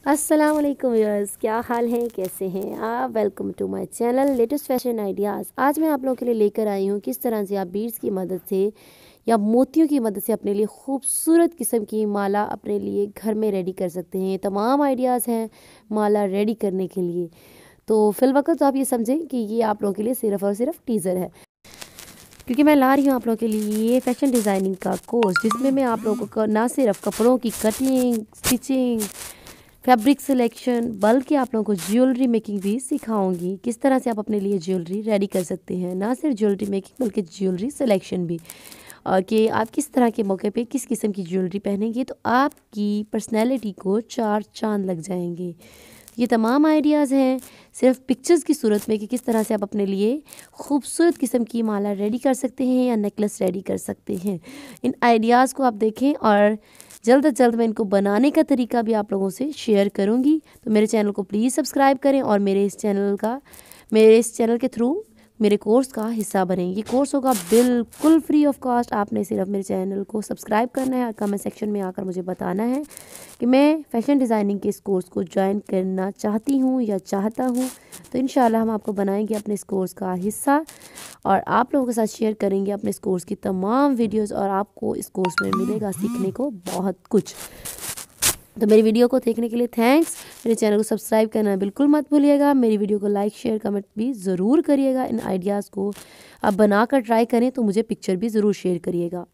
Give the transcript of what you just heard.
अस्सलाम वालेकुम व्यूअर्स, क्या हाल है, कैसे हैं आप। Welcome to my channel latest fashion ideas. आज मैं आप लोगों के लिए लेकर आई हूँ किस तरह से आप बीड्स की मदद से या मोतियों की मदद से अपने लिए खूबसूरत किस्म की माला अपने लिए घर में रेडी कर सकते हैं। तमाम आइडियाज़ हैं माला रेडी करने के लिए। तो फिलवक्त आप ये समझें कि ये आप लोगों के लिए सिर्फ़ और सिर्फ टीज़र है, क्योंकि मैं ला रही हूँ आप लोगों के लिए ये फैशन डिज़ाइनिंग का कोर्स, जिसमें मैं आप लोगों को ना सिर्फ कपड़ों की कटिंग, स्टिचिंग, फैब्रिक सिलेक्शन, बल्कि आप लोगों को ज्वेलरी मेकिंग भी सिखाऊंगी। किस तरह से आप अपने लिए ज्वेलरी रेडी कर सकते हैं, ना सिर्फ ज्वेलरी मेकिंग बल्कि ज्वेलरी सिलेक्शन भी, और कि आप किस तरह के मौके पे किस किस्म की ज्वेलरी पहनेंगे तो आपकी पर्सनैलिटी को चार चांद लग जाएंगे। ये तमाम आइडियाज़ हैं सिर्फ पिक्चर्स की सूरत में कि किस तरह से आप अपने लिए खूबसूरत किस्म की माला रेडी कर सकते हैं या नेकलेस रेडी कर सकते हैं। इन आइडियाज़ को आप देखें और जल्द अज जल्द मैं इनको बनाने का तरीका भी आप लोगों से शेयर करूंगी। तो मेरे चैनल को प्लीज़ सब्सक्राइब करें और मेरे इस चैनल के थ्रू मेरे कोर्स का हिस्सा बनें। ये कोर्स होगा बिल्कुल फ्री ऑफ कॉस्ट। आपने सिर्फ मेरे चैनल को सब्सक्राइब करना है और कमेंट सेक्शन में आकर मुझे बताना है कि मैं फैशन डिज़ाइनिंग के इस कोर्स को ज्वाइन करना चाहती हूँ या चाहता हूँ। तो इंशाल्लाह हम आपको बनाएंगे अपने इस कोर्स का हिस्सा और आप लोगों के साथ शेयर करेंगे अपने इस कोर्स की तमाम वीडियोस, और आपको इस कोर्स में मिलेगा सीखने को बहुत कुछ। तो मेरी वीडियो को देखने के लिए थैंक्स। मेरे चैनल को सब्सक्राइब करना बिल्कुल मत भूलिएगा। मेरी वीडियो को लाइक शेयर कमेंट भी ज़रूर करिएगा। इन आइडियाज़ को आप बनाकर ट्राई करें तो मुझे पिक्चर भी ज़रूर शेयर करिएगा।